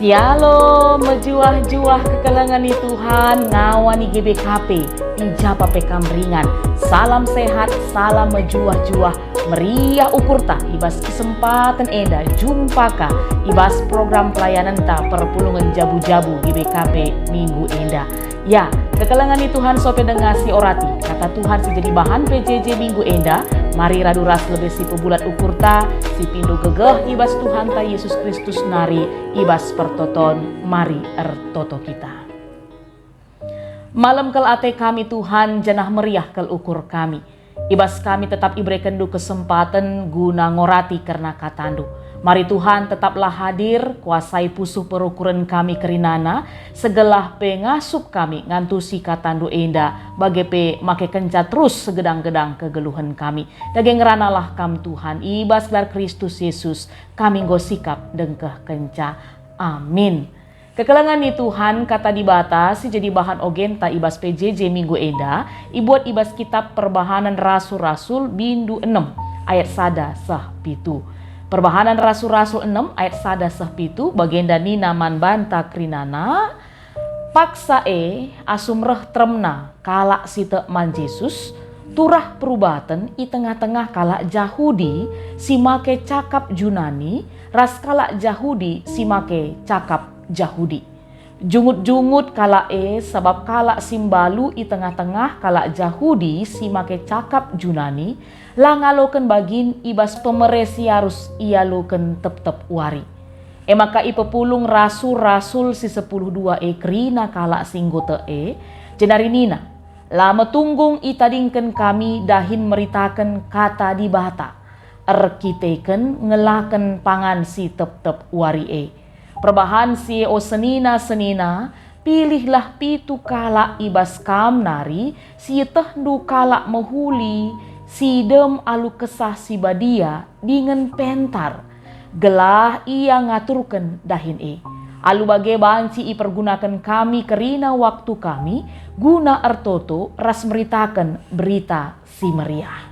Yalo, mejuah-juah kekelangan ni Tuhan, ngawani GBKP, ijapa pekam ringan. Salam sehat, salam mejuah-juah, meriah ukur ta, ibas kesempatan enda, jumpa ka, ibas program pelayanan ta, perpulungan jabu-jabu GBKP minggu enda. Ya, kekelangan ni Tuhan sope dengasi orati, kata Tuhan si jadi bahan PJJ minggu enda. Mari radu ras lebih si pebulat ukur ta, si pindu gegeh ibas Tuhan ta Yesus Kristus nari, ibas pertoton, mari ertoto kita. Malam kel ate kami Tuhan, janah meriah kel ukur kami. Ibas kami tetap ibrekan du kesempatan guna ngorati karena katandu. Mari Tuhan tetaplah hadir, kuasai pusuh perukuran kami kerinana, segelah pengasup kami ngantusi katandu enda, bagepe make kenca terus segedang-gedang kegeluhan kami. Daging ranalah kam Tuhan, ibas gelar Kristus Yesus, kami ngosikap dengkeh kenca. Amin. Kekelangan ni Tuhan kata dibatasi jadi bahan ogenta ibas PJJ minggu enda, ibuat ibas kitab perbahanan rasul-rasul bindu 6 ayat sada sah pitu. Perbahanan rasul-rasul 6 ayat sada sah pitu bagenda nina man banta krinana paksa asumreh tremna kalak site man Jesus turah perubatan i tengah-tengah kalak Jahudi si make cakap Junani ras kalak Jahudi si make cakap Jahudi. Jungut-jungut kalak sebab kalak simbalu i tengah-tengah kalak Jahudi si make cakap Junani langaloken bagin ibas pemeresi harus ialoken tep-tep wari. Maka ipepulung rasul-rasul si 10 krina kalak singgote jenari nina lama tunggung itadingken kami dahin meritaken kata di bata erkiteken ngelaken pangan si tep-tep wari perbahan si senina pilihlah pitu kalak ibas kam nari si tehdu kalak mehuli sidem alu kesah si badia dengan pentar gelah ia ngaturkan dahin alu bage banci i pergunakan kami kerina waktu kami guna ertoto ras meritakan berita si meriah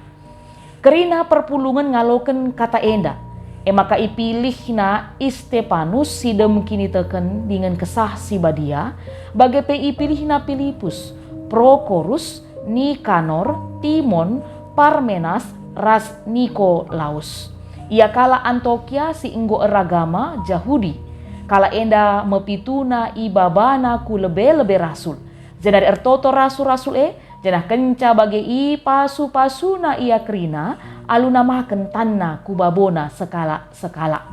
kerina perpulungan ngaloken kata enda maka ipilihna Stefanus sidem kini teken dengan kesah si badia bage pe ipilihna Filipus Prokorus Nikanor Timon Parmenas ras Nikolaus. Ia kala Antioquia si enggo eragama Jahudi. Kala enda mepituna ibabana ku lebe-lebe rasul. Jenari ertoto rasul-rasul jenah kenca bagi i pasu-pasuna ia kerina alu namaken tanna ku babona sekala-sekala.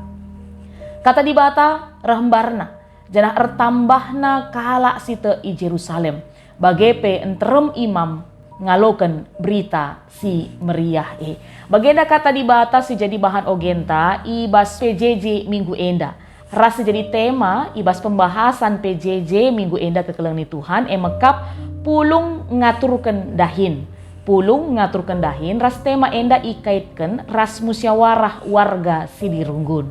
Kata dibata rahembarna jenah ertambahna kala site i Jerusalem. Bagepe enterem imam ngaloken berita si meriah bagenda kata dibata si jadi bahan ogenta ibas PJJ minggu enda rasa jadi tema ibas pembahasan PJJ minggu enda kekelang ni Tuhan mekap pulung ngaturkan dahin ras tema enda ikaitkan ras musyawarah warga Sidirunggun.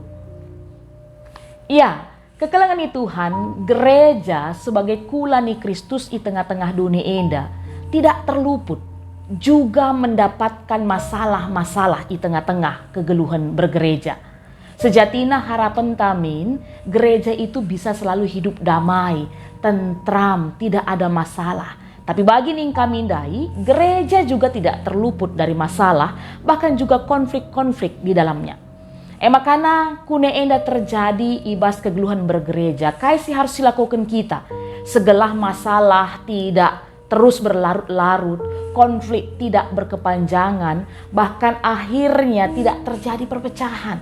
Iya, kekelangan ni Tuhan gereja sebagai kulani Kristus di tengah-tengah dunia enda tidak terluput juga mendapatkan masalah-masalah di tengah-tengah kegeluhan bergereja. Sejatina harapan tamin, gereja itu bisa selalu hidup damai, tentram, tidak ada masalah. Tapi bagi ningkamindai, gereja juga tidak terluput dari masalah, bahkan juga konflik-konflik di dalamnya. Makanya kune enda terjadi ibas kegeluhan bergereja, kaisi harus dilakukan kita. Segelah masalah tidak terus berlarut-larut, konflik tidak berkepanjangan, bahkan akhirnya tidak terjadi perpecahan.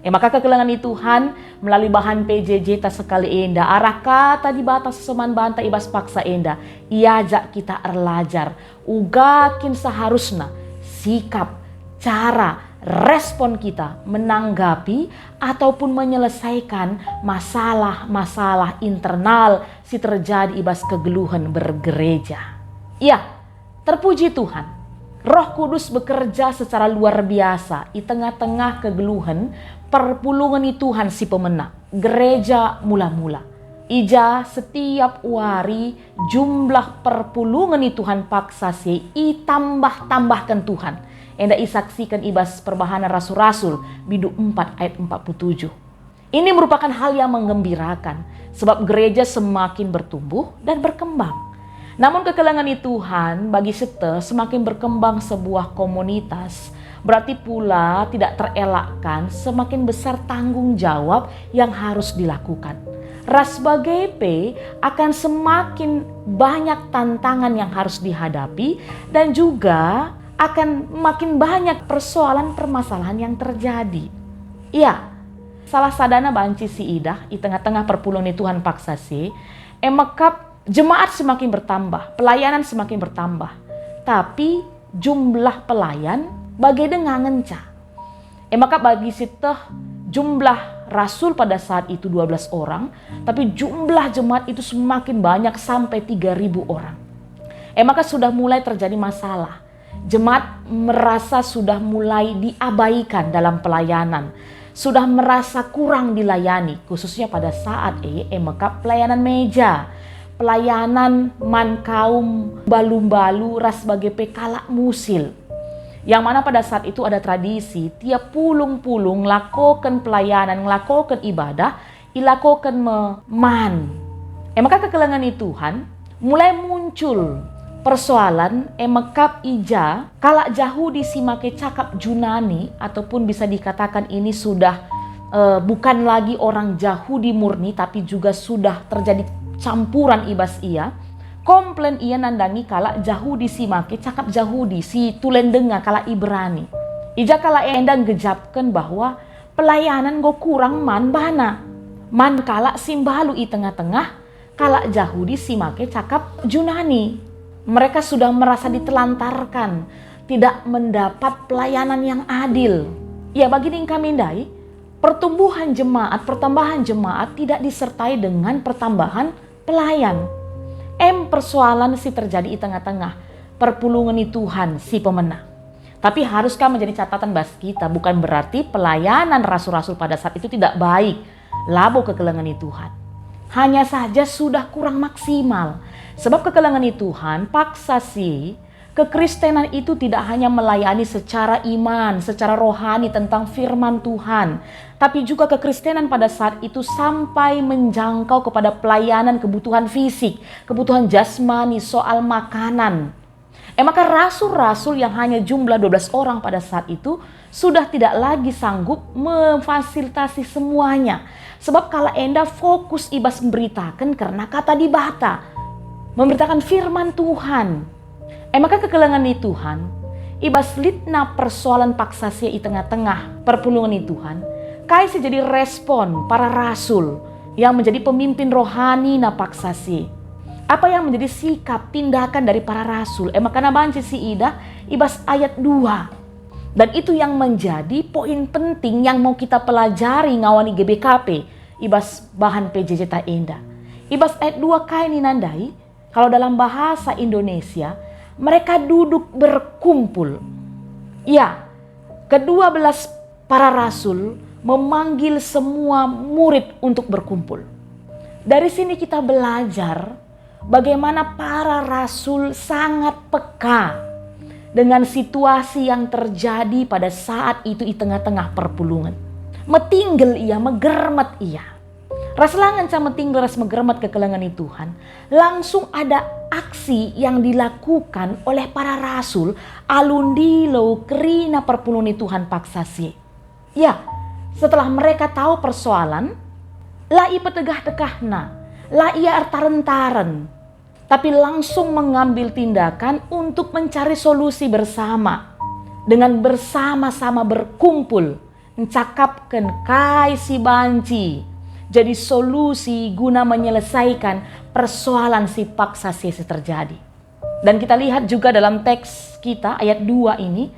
Maka kekelangan ni Tuhan melalui bahan PJJ ta sekali enda, arah kata di batas seman banta ibas paksa enda, iajak kita erlajar, ugakin seharusnya sikap, cara, respon kita menanggapi ataupun menyelesaikan masalah-masalah internal si terjadi ibas kegeluhan bergereja. Ya, terpuji Tuhan. Roh Kudus bekerja secara luar biasa di tengah-tengah kegeluhan perpulungan ni Tuhan si pemenang. Gereja mula-mula. Ija setiap wari jumlah perpulungan ni Tuhan paksa si tambah-tambahkan Tuhan. Enda isaksikan ibas perbahanan rasul-rasul bidu 4 ayat 47. Ini merupakan hal yang menggembirakan sebab gereja semakin bertumbuh dan berkembang. Namun kekelangan Tuhan bagi kita semakin berkembang sebuah komunitas, berarti pula tidak terelakkan semakin besar tanggung jawab yang harus dilakukan. Ras sebagai P akan semakin banyak tantangan yang harus dihadapi dan juga akan makin banyak persoalan-permasalahan yang terjadi. Iya, salah sadana banci si idah di tengah-tengah perpuluhan Tuhan paksa si, emakap jemaat semakin bertambah, pelayanan semakin bertambah. Tapi jumlah pelayan bagi dengan ngenca. Maka bagi siteh jumlah rasul pada saat itu 12 orang, tapi jumlah jemaat itu semakin banyak sampai 3.000 orang. Maka sudah mulai terjadi masalah. Jemaat merasa sudah mulai diabaikan dalam pelayanan. Sudah merasa kurang dilayani, khususnya pada saat maka pelayanan meja. Pelayanan man kaum balu-balu ras sebagai pekala musil. Yang mana pada saat itu ada tradisi tiap pulung-pulung lakukan pelayanan, lakukan ibadah, ilakukan man. Maka kekelangan Tuhan mulai muncul persoalan emakap ija kalak Yahudi si make cakap Junani ataupun bisa dikatakan ini sudah bukan lagi orang Yahudi murni tapi juga sudah terjadi campuran ibas ia, komplain ia nandangi kala Yahudi si make cakap Yahudi si tulen dengar kala Ibrani. Ija kala endang gejapkan bahwa pelayanan go kurang man bana. Man kala simbalu i tengah-tengah kala Yahudi si make cakap Junani. Mereka sudah merasa ditelantarkan, tidak mendapat pelayanan yang adil. Ya bagi kami mindai, pertumbuhan jemaat, pertambahan jemaat tidak disertai dengan pertambahan pelayan. Persoalan si terjadi di tengah-tengah perpulungan Tuhan si pemenang. Tapi haruskah menjadi catatan bagi kita, bukan berarti pelayanan rasul-rasul pada saat itu tidak baik, labo kekelangan Tuhan. Hanya saja sudah kurang maksimal. Sebab kekelangan Tuhan paksa si kekristenan itu tidak hanya melayani secara iman, secara rohani tentang firman Tuhan, tapi juga kekristenan pada saat itu sampai menjangkau kepada pelayanan kebutuhan fisik, kebutuhan jasmani, soal makanan. Maka rasul-rasul yang hanya jumlah 12 orang pada saat itu sudah tidak lagi sanggup memfasilitasi semuanya. Sebab kala enda fokus ibas memberitakan karena kata dibata, memberitakan firman Tuhan. Maka kekelangan Tuhan, ibas litna persoalan paksa sia di tengah-tengah perpulungan Tuhan, kaisi jadi respon para rasul yang menjadi pemimpin rohani na paksa sia. Apa yang menjadi sikap tindakan dari para rasul? Maka nabanci si ida ibas ayat 2. Dan itu yang menjadi poin penting yang mau kita pelajari ngawani GBKP, ibas bahan PJJ ta enda. Ibas ayat 2 kaini nandai, kalau dalam bahasa Indonesia, mereka duduk berkumpul. Ya, ke-12 para rasul memanggil semua murid untuk berkumpul. Dari sini kita belajar bagaimana para rasul sangat peka dengan situasi yang terjadi pada saat itu di tengah-tengah perpulungan. Metinggel ia, megermet ia. Raslangan sama tinggal ras megermet kekelangan Tuhan. Langsung ada aksi yang dilakukan oleh para rasul alundilo kerina perpulungan Tuhan paksasi. Ya, setelah mereka tahu persoalan, la ia petegah-tegahna, la ia artaren-taren, tapi langsung mengambil tindakan untuk mencari solusi bersama. Dengan bersama-sama berkumpul, mencakapkan kai si banci, jadi solusi guna menyelesaikan persoalan si paksa si terjadi. Dan kita lihat juga dalam teks kita ayat 2 ini,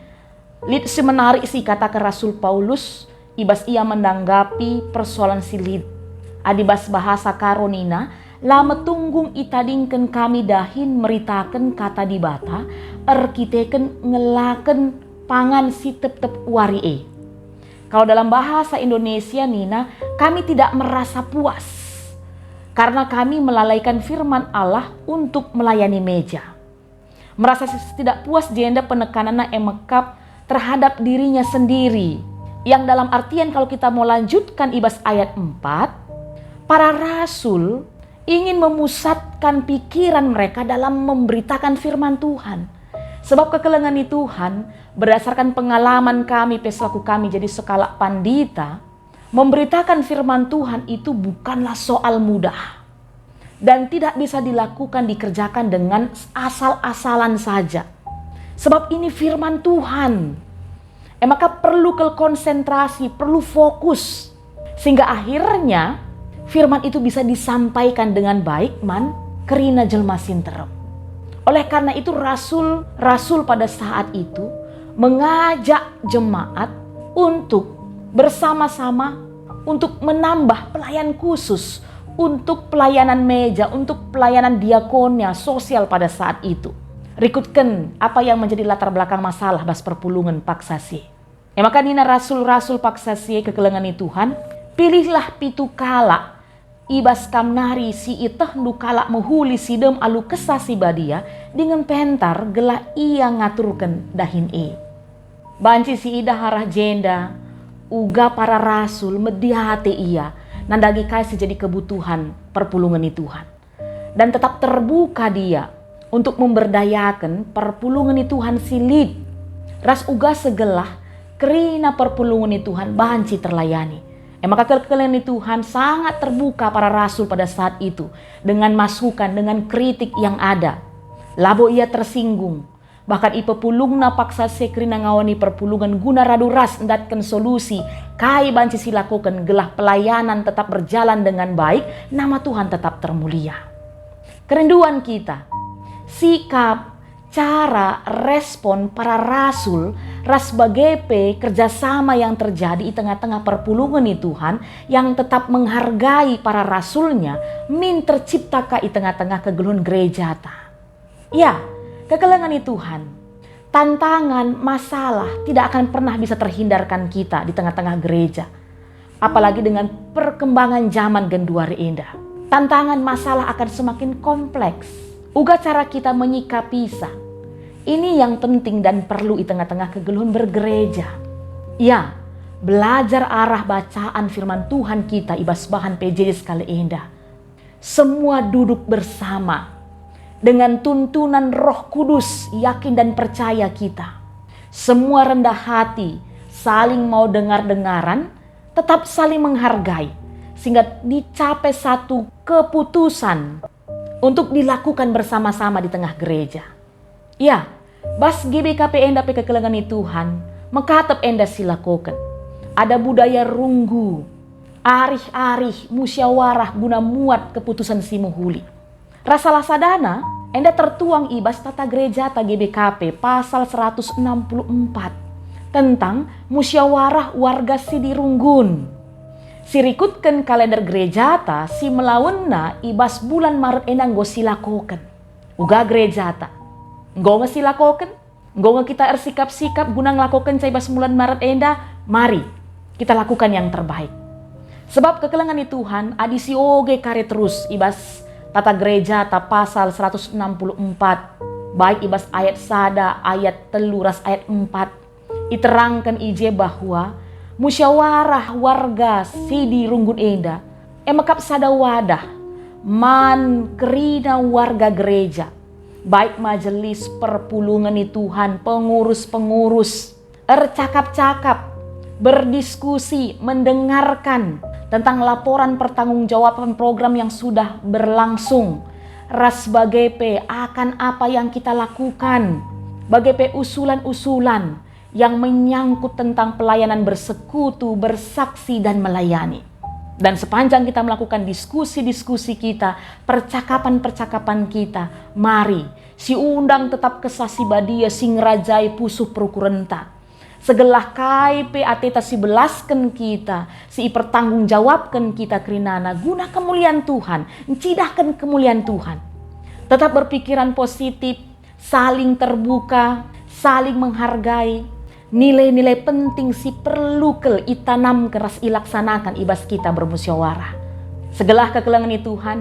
si menarik si kata ke Rasul Paulus, ibas ia menanggapi persoalan si lid. Adibas bahasa karonina, lama tunggung itadingken kami dahin meritakan kata dibata, erkiteken ngelaken pangan si tep-tep warie. Kalau dalam bahasa Indonesia Nina, kami tidak merasa puas karena kami melalaikan firman Allah untuk melayani meja. Merasa tidak puas jenda penekanannya emekap terhadap dirinya sendiri. Yang dalam artian kalau kita mau lanjutkan ibas ayat 4, para rasul ingin memusatkan pikiran mereka dalam memberitakan firman Tuhan. Sebab kekelengan Tuhan, berdasarkan pengalaman kami, peselaku kami jadi sekala pandita, memberitakan firman Tuhan itu bukanlah soal mudah. Dan tidak bisa dilakukan, dikerjakan dengan asal-asalan saja. Sebab ini firman Tuhan. Maka perlu konsentrasi, perlu fokus. Sehingga akhirnya firman itu bisa disampaikan dengan baik kerina jelma sinterep. Oleh karena itu rasul pada saat itu mengajak jemaat untuk bersama-sama untuk menambah pelayan khusus, untuk pelayanan meja, untuk pelayanan diakonia sosial pada saat itu. Rikutkan apa yang menjadi latar belakang masalah bas perpulungan paksasi. Maka nina rasul-rasul paksasi kekelengan Tuhan, pilihlah pitu kala ibas kamnari si itah nukala menghuli sidem alu kesasi badia dengan pentar gela ia ngaturkan dahin Banci si ida harah jenda uga para rasul mediate ia nandagi kasih jadi kebutuhan perpulungan Tuhan. Dan tetap terbuka dia untuk memberdayakan perpulungan Tuhan silit. Ras uga segelah kerina perpulungan Tuhan banci terlayani. Maka kekelengan Tuhan sangat terbuka para rasul pada saat itu. Dengan masukan, dengan kritik yang ada. Labo ia tersinggung. Bahkan ipepulungna paksa sekrina ngawani perpulungan guna radu ras endatkan solusi. Kai banci silakukan gelah pelayanan tetap berjalan dengan baik. Nama Tuhan tetap termulia. Kerinduan kita. Sikap, cara, respon para rasul ras bagepe kerjasama yang terjadi di tengah-tengah perpulungan Tuhan yang tetap menghargai para rasulnya min terciptakah di tengah-tengah kegeluhan gereja ta. Ya, kekelengan Tuhan, tantangan, masalah tidak akan pernah bisa terhindarkan kita di tengah-tengah gereja. Apalagi dengan perkembangan zaman genduari indah. Tantangan masalah akan semakin kompleks. Uga cara kita menyikapi ini yang penting dan perlu di tengah-tengah kegeluhan bergereja. Ya, belajar arah bacaan firman Tuhan kita ibas bahan PJJ sekali indah. Semua duduk bersama dengan tuntunan Roh Kudus, yakin dan percaya kita. Semua rendah hati, saling mau dengar-dengaran, tetap saling menghargai. Sehingga dicapai satu keputusan untuk dilakukan bersama-sama di tengah gereja. Ya, bas GBKP enda pe kekelengan Tuhan, mengkatap enda silakokan. Ada budaya runggu, arih-arih, musyawarah guna muat keputusan si muhuli. Rasalah sadana, enda tertuang ibas tata gereja ta GBKP pasal 164 tentang musyawarah warga si dirunggun. Sirikutkan kalender gereja ta si melawenna ibas bulan Maret endang go silakokan. Uga gereja ta. Nggo ngesilakokan, nggo kita ersikap-sikap guna ngelakokan ibas bulan Maret enda, mari kita lakukan yang terbaik. Sebab kekelengan Tuhan adisi oge kare terus ibas tata gereja ta pasal 164. Baik ibas ayat sada, ayat teluras, ayat 4. Iterangkan ije bahwa musyawarah warga sidi runggun enda emakap sada wadah man kerina warga gereja baik majelis perpulungan Tuhan, pengurus-pengurus ercakap-cakap, berdiskusi, mendengarkan tentang laporan pertanggungjawaban program yang sudah berlangsung. Ras bagepe akan apa yang kita lakukan, bagepe usulan-usulan yang menyangkut tentang pelayanan bersekutu, bersaksi, dan melayani. Dan sepanjang kita melakukan diskusi-diskusi kita, percakapan-percakapan kita, mari si undang tetap kesasi badia sing rajai pusuh perukurenta. Segelah KP ateta si belaskan kita, si pertanggungjawabkan kita kerinana guna kemuliaan Tuhan, mencidahkan kemuliaan Tuhan. Tetap berpikiran positif, saling terbuka, saling menghargai. Nilai-nilai penting si perlu itanam keras ilaksanakan ibas kita bermusyawarah. Segelah kekelengan Tuhan,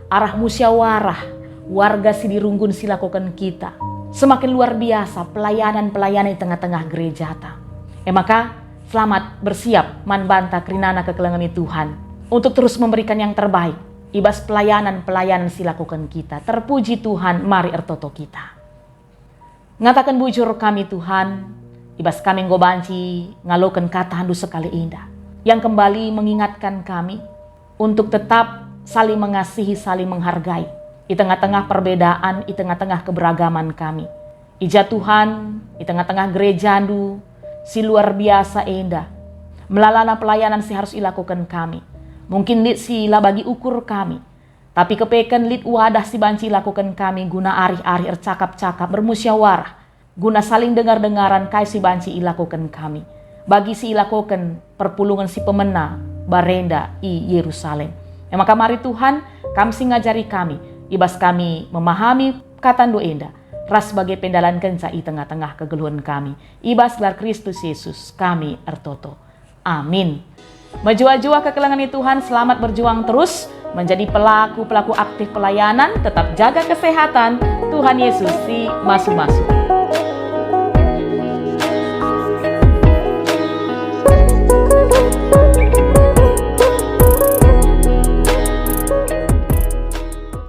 arah musyawarah, warga si dirunggun silakukan kita. Semakin luar biasa pelayanan-pelayanan di tengah-tengah gereja ta. Maka selamat bersiap manbanta kerinana kekelengan Tuhan untuk terus memberikan yang terbaik. Ibas pelayanan silakukan kita. Terpuji Tuhan, mari ertoto kita. Ngatakan bujur kami Tuhan, ibas kami ngobanci ngalokan kata handu sekali indah. Yang kembali mengingatkan kami untuk tetap saling mengasihi, saling menghargai. Di tengah-tengah perbedaan, di tengah-tengah keberagaman kami. Ija Tuhan, di tengah-tengah gereja handu, si luar biasa indah. Melalana pelayanan si harus dilakukan kami. Mungkin lit sila bagi ukur kami. Tapi kepekan lit wadah si banci lakukan kami guna ari-ari ercakap-cakap bermusyawarah. Guna saling dengar-dengaran kai si banci ilakukan kami. Bagi si ilakukan perpulungan si pemena barenda i Yerusalem. Maka mari Tuhan kami si ngajari kami. Ibas kami memahami kata doenda. Ras sebagai pendalan kenca i tengah-tengah kegeluhan kami. Ibas gelar Kristus Yesus kami ertoto. Amin. Mejua-jua kekelengan Tuhan, selamat berjuang terus menjadi pelaku aktif pelayanan, tetap jaga kesehatan. Tuhan Yesus si masu-masu.